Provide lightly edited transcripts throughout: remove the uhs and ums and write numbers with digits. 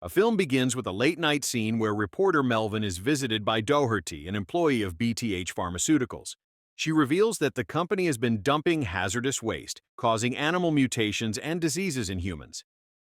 A film begins with a late-night scene where reporter Melvin is visited by Doherty, an employee of BTH Pharmaceuticals. She reveals that the company has been dumping hazardous waste, causing animal mutations and diseases in humans.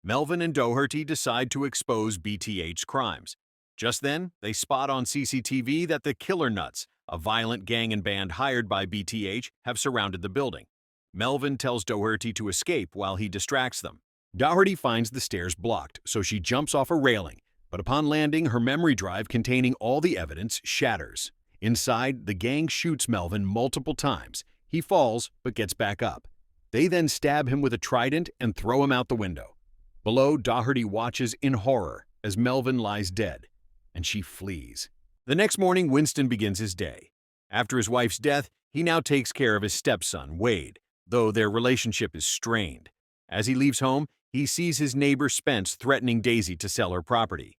Melvin and Doherty decide to expose BTH's crimes. Just then, they spot on CCTV that the Killer Nuts, a violent gang and band hired by BTH, have surrounded the building. Melvin tells Doherty to escape while he distracts them. Doherty finds the stairs blocked, so she jumps off a railing, but upon landing, her memory drive containing all the evidence shatters. Inside, the gang shoots Melvin multiple times. He falls, but gets back up. They then stab him with a trident and throw him out the window. Below, Doherty watches in horror as Melvin lies dead, and she flees. The next morning, Winston begins his day. After his wife's death, he now takes care of his stepson, Wade, though their relationship is strained. As he leaves home, he sees his neighbor Spence threatening Daisy to sell her property.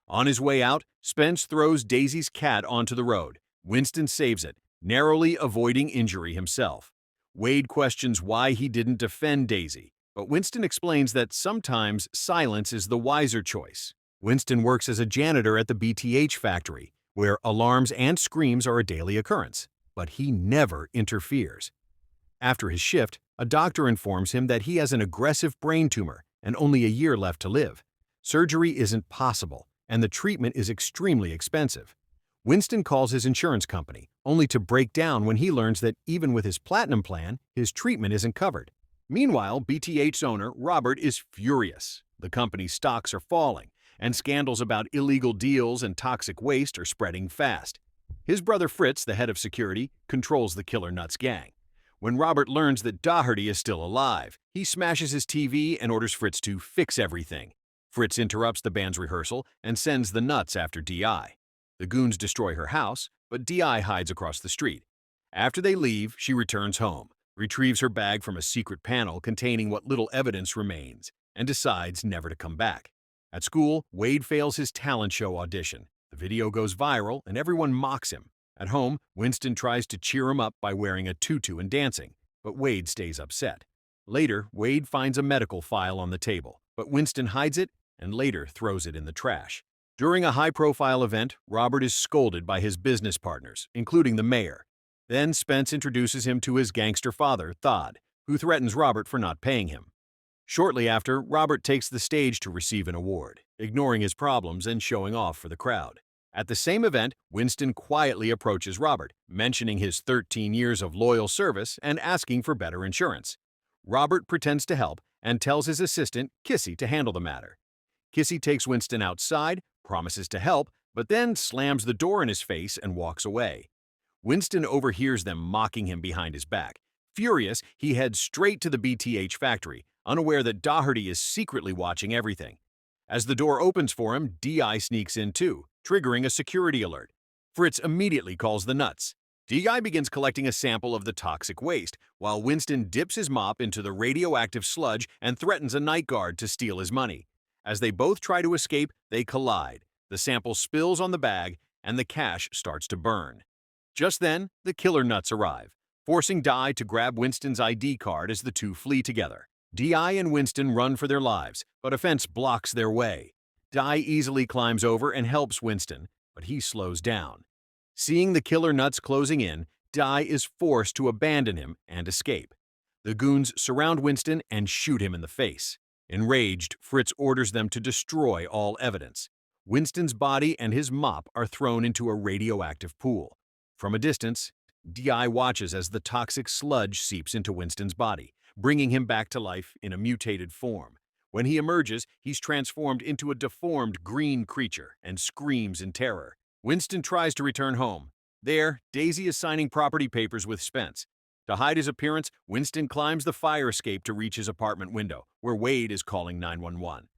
On his way out, Spence throws Daisy's cat onto the road. Winston saves it, narrowly avoiding injury himself. Wade questions why he didn't defend Daisy, but Winston explains that sometimes silence is the wiser choice. Winston works as a janitor at the BTH factory, where alarms and screams are a daily occurrence, but he never interferes. After his shift, a doctor informs him that he has an aggressive brain tumor and only a year left to live. Surgery isn't possible, and the treatment is extremely expensive. Winston calls his insurance company, only to break down when he learns that even with his platinum plan, his treatment isn't covered. Meanwhile, BTH's owner, Robert, is furious. The company's stocks are falling, and scandals about illegal deals and toxic waste are spreading fast. His brother Fritz, the head of security, controls the Killer Nuts gang. When Robert learns that Doherty is still alive, he smashes his TV and orders Fritz to fix everything. Fritz interrupts the band's rehearsal and sends the Nuts after D.I. The goons destroy her house, but D.I. hides across the street. After they leave, she returns home, retrieves her bag from a secret panel containing what little evidence remains, and decides never to come back. At school, Wade fails his talent show audition. The video goes viral, and everyone mocks him. At home, Winston tries to cheer him up by wearing a tutu and dancing, but Wade stays upset. Later, Wade finds a medical file on the table, but Winston hides it and later throws it in the trash. During a high-profile event, Robert is scolded by his business partners, including the mayor. Then Spence introduces him to his gangster father, Thod, who threatens Robert for not paying him. Shortly after, Robert takes the stage to receive an award, ignoring his problems and showing off for the crowd. At the same event, Winston quietly approaches Robert, mentioning his 13 years of loyal service and asking for better insurance. Robert pretends to help and tells his assistant, Kissy, to handle the matter. Kissy takes Winston outside, promises to help, but then slams the door in his face and walks away. Winston overhears them mocking him behind his back. Furious, he heads straight to the BTH factory, unaware that Doherty is secretly watching everything. As the door opens for him, D.I. sneaks in too, triggering a security alert. Fritz immediately calls the Nuts. D.I. begins collecting a sample of the toxic waste, while Winston dips his mop into the radioactive sludge and threatens a night guard to steal his money. As they both try to escape, they collide. The sample spills on the bag, and the cash starts to burn. Just then, the Killer Nuts arrive, forcing Di to grab Winston's ID card as the two flee together. Di and Winston run for their lives, but a fence blocks their way. Di easily climbs over and helps Winston, but he slows down. Seeing the Killer Nuts closing in, Di is forced to abandon him and escape. The goons surround Winston and shoot him in the face. Enraged, Fritz orders them to destroy all evidence. Winston's body and his mop are thrown into a radioactive pool. From a distance, Di watches as the toxic sludge seeps into Winston's body, bringing him back to life in a mutated form. When he emerges, he's transformed into a deformed green creature and screams in terror. Winston tries to return home. There, Daisy is signing property papers with Spence. To hide his appearance, Winston climbs the fire escape to reach his apartment window, where Wade is calling 911.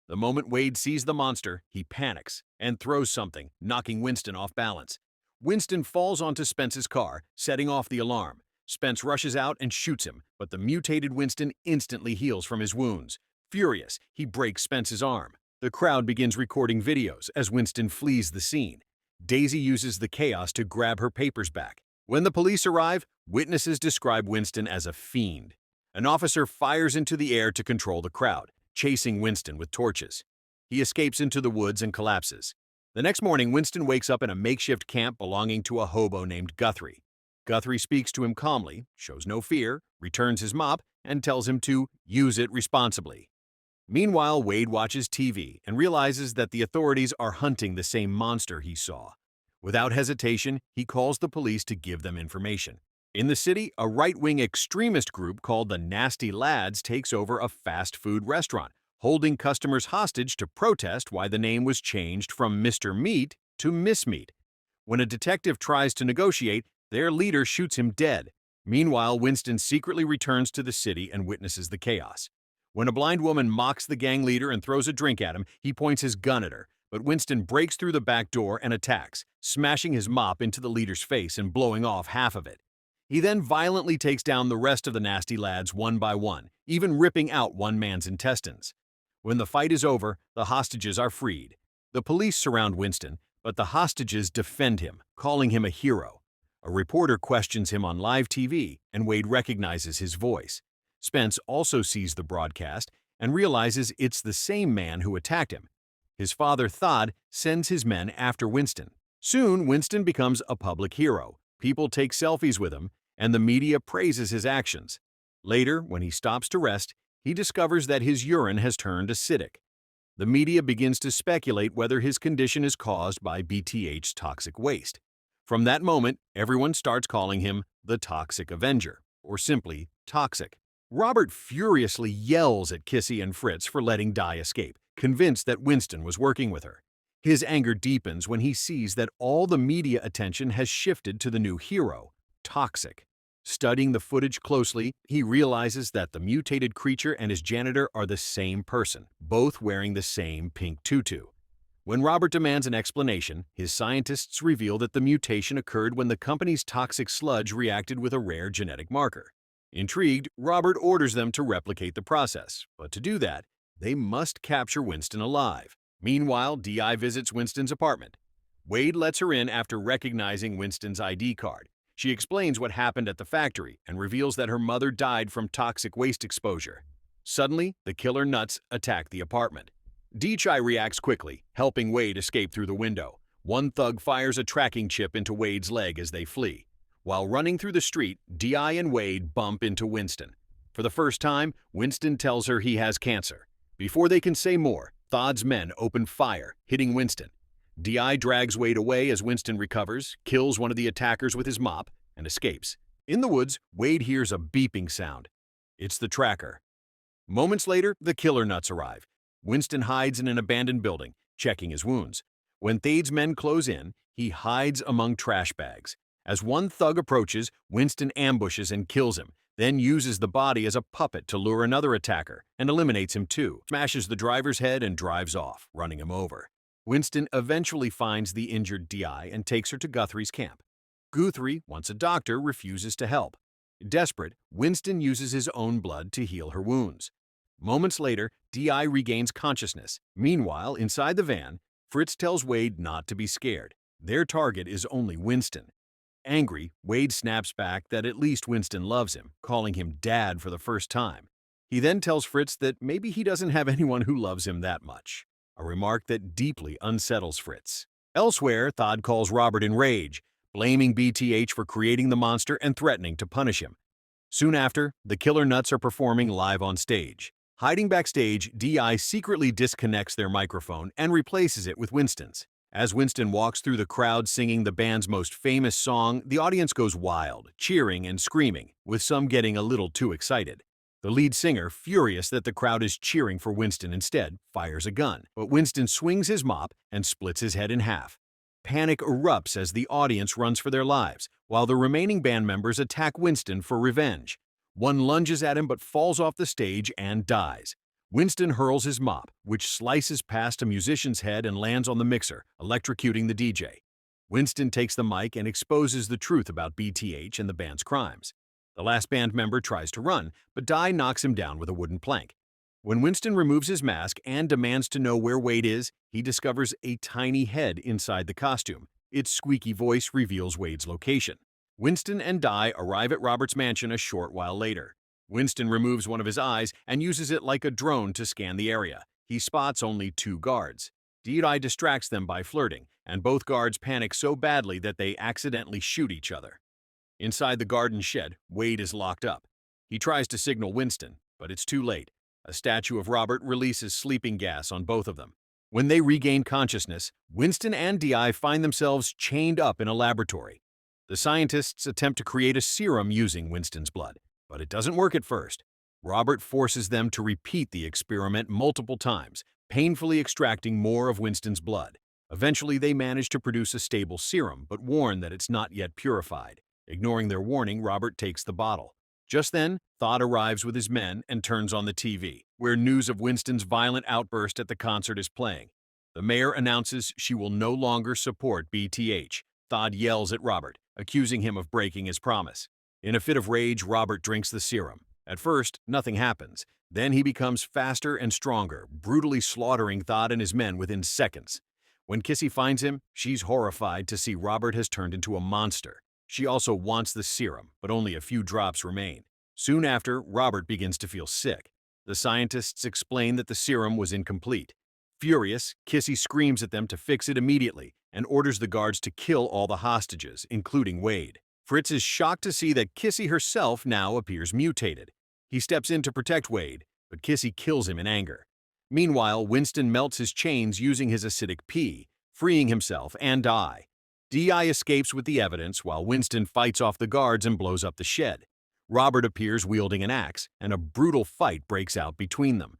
The moment Wade sees the monster, he panics and throws something, knocking Winston off balance. Winston falls onto Spence's car, setting off the alarm. Spence rushes out and shoots him, but the mutated Winston instantly heals from his wounds. Furious, he breaks Spence's arm. The crowd begins recording videos as Winston flees the scene. Daisy uses the chaos to grab her papers back. When the police arrive, witnesses describe Winston as a fiend. An officer fires into the air to control the crowd, chasing Winston with torches. He escapes into the woods and collapses. The next morning, Winston wakes up in a makeshift camp belonging to a hobo named Guthrie. Guthrie speaks to him calmly, shows no fear, returns his mop, and tells him to use it responsibly. Meanwhile, Wade watches TV and realizes that the authorities are hunting the same monster he saw. Without hesitation, he calls the police to give them information. In the city, a right-wing extremist group called the Nasty Lads takes over a fast food restaurant, holding customers hostage to protest why the name was changed from Mr. Meat to Miss Meat. When a detective tries to negotiate, their leader shoots him dead. Meanwhile, Winston secretly returns to the city and witnesses the chaos. When a blind woman mocks the gang leader and throws a drink at him, he points his gun at her, but Winston breaks through the back door and attacks, smashing his mop into the leader's face and blowing off half of it. He then violently takes down the rest of the Nasty Lads one by one, even ripping out one man's intestines. When the fight is over, the hostages are freed. The police surround Winston, but the hostages defend him, calling him a hero. A reporter questions him on live TV, and Wade recognizes his voice. Spence also sees the broadcast and realizes it's the same man who attacked him. His father, Thod, sends his men after Winston. Soon, Winston becomes a public hero. People take selfies with him, and the media praises his actions. Later, when he stops to rest, he discovers that his urine has turned acidic. The media begins to speculate whether his condition is caused by BTH's toxic waste. From that moment, everyone starts calling him the Toxic Avenger, or simply Toxic. Robert furiously yells at Kissy and Fritz for letting Di escape, convinced that Winston was working with her. His anger deepens when he sees that all the media attention has shifted to the new hero, Toxic. Studying the footage closely, he realizes that the mutated creature and his janitor are the same person, both wearing the same pink tutu. When Robert demands an explanation, his scientists reveal that the mutation occurred when the company's toxic sludge reacted with a rare genetic marker. Intrigued, Robert orders them to replicate the process, but to do that, they must capture Winston alive. Meanwhile, Di visits Winston's apartment. Wade lets her in after recognizing Winston's ID card. She explains what happened at the factory and reveals that her mother died from toxic waste exposure. Suddenly, the killer nuts attack the apartment. Di reacts quickly, helping Wade escape through the window. One thug fires a tracking chip into Wade's leg as they flee. While running through the street, Di and Wade bump into Winston. For the first time, Winston tells her he has cancer. Before they can say more, Thod's men open fire, hitting Winston. Di drags Wade away as Winston recovers, kills one of the attackers with his mop, and escapes. In the woods, Wade hears a beeping sound. It's the tracker. Moments later, the killer nuts arrive. Winston hides in an abandoned building, checking his wounds. When Thade's men close in, he hides among trash bags. As one thug approaches, Winston ambushes and kills him, then uses the body as a puppet to lure another attacker and eliminates him too, smashes the driver's head and drives off, running him over. Winston eventually finds the injured Di and takes her to Guthrie's camp. Guthrie, once a doctor, refuses to help. Desperate, Winston uses his own blood to heal her wounds. Moments later, Di regains consciousness. Meanwhile, inside the van, Fritz tells Wade not to be scared. Their target is only Winston. Angry, Wade snaps back that at least Winston loves him, calling him Dad for the first time. He then tells Fritz that maybe he doesn't have anyone who loves him that much, a remark that deeply unsettles Fritz. Elsewhere, Thod calls Robert in rage, blaming BTH for creating the monster and threatening to punish him. Soon after, the killer nuts are performing live on stage. Hiding backstage, Di secretly disconnects their microphone and replaces it with Winston's. As Winston walks through the crowd singing the band's most famous song, the audience goes wild, cheering and screaming, with some getting a little too excited. The lead singer, furious that the crowd is cheering for Winston instead, fires a gun, but Winston swings his mop and splits his head in half. Panic erupts as the audience runs for their lives, while the remaining band members attack Winston for revenge. One lunges at him but falls off the stage and dies. Winston hurls his mop, which slices past a musician's head and lands on the mixer, electrocuting the DJ. Winston takes the mic and exposes the truth about BTH and the band's crimes. The last band member tries to run, but Di knocks him down with a wooden plank. When Winston removes his mask and demands to know where Wade is, he discovers a tiny head inside the costume. Its squeaky voice reveals Wade's location. Winston and Di arrive at Robert's mansion a short while later. Winston removes one of his eyes and uses it like a drone to scan the area. He spots only 2 guards. Di distracts them by flirting, and both guards panic so badly that they accidentally shoot each other. Inside the garden shed, Wade is locked up. He tries to signal Winston, but it's too late. A statue of Robert releases sleeping gas on both of them. When they regain consciousness, Winston and Di find themselves chained up in a laboratory. The scientists attempt to create a serum using Winston's blood, but it doesn't work at first. Robert forces them to repeat the experiment multiple times, painfully extracting more of Winston's blood. Eventually, they manage to produce a stable serum, but warn that it's not yet purified. Ignoring their warning, Robert takes the bottle. Just then, Todd arrives with his men and turns on the TV, where news of Winston's violent outburst at the concert is playing. The mayor announces she will no longer support BTH. Todd yells at Robert, accusing him of breaking his promise. In a fit of rage, Robert drinks the serum. At first, nothing happens. Then he becomes faster and stronger, brutally slaughtering Todd and his men within seconds. When Kissy finds him, she's horrified to see Robert has turned into a monster. She also wants the serum, but only a few drops remain. Soon after, Robert begins to feel sick. The scientists explain that the serum was incomplete. Furious, Kissy screams at them to fix it immediately and orders the guards to kill all the hostages, including Wade. Fritz is shocked to see that Kissy herself now appears mutated. He steps in to protect Wade, but Kissy kills him in anger. Meanwhile, Winston melts his chains using his acidic pee, freeing himself and Di. Di escapes with the evidence while Winston fights off the guards and blows up the shed. Robert appears wielding an axe, and a brutal fight breaks out between them.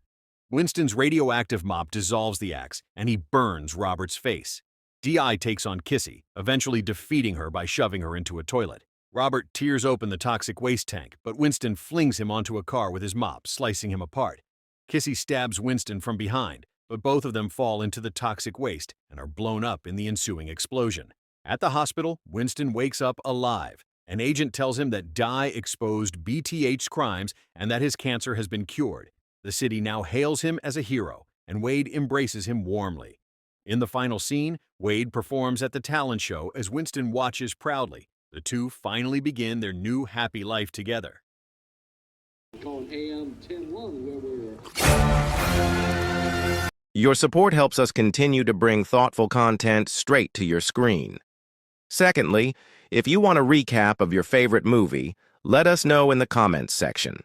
Winston's radioactive mop dissolves the axe, and he burns Robert's face. Di takes on Kissy, eventually defeating her by shoving her into a toilet. Robert tears open the toxic waste tank, but Winston flings him onto a car with his mop, slicing him apart. Kissy stabs Winston from behind, but both of them fall into the toxic waste and are blown up in the ensuing explosion. At the hospital, Winston wakes up alive. An agent tells him that Di exposed BTH's crimes and that his cancer has been cured. The city now hails him as a hero, and Wade embraces him warmly. In the final scene, Wade performs at the talent show as Winston watches proudly. The two finally begin their new happy life together. Your support helps us continue to bring thoughtful content straight to your screen. Secondly, if you want a recap of your favorite movie, let us know in the comments section.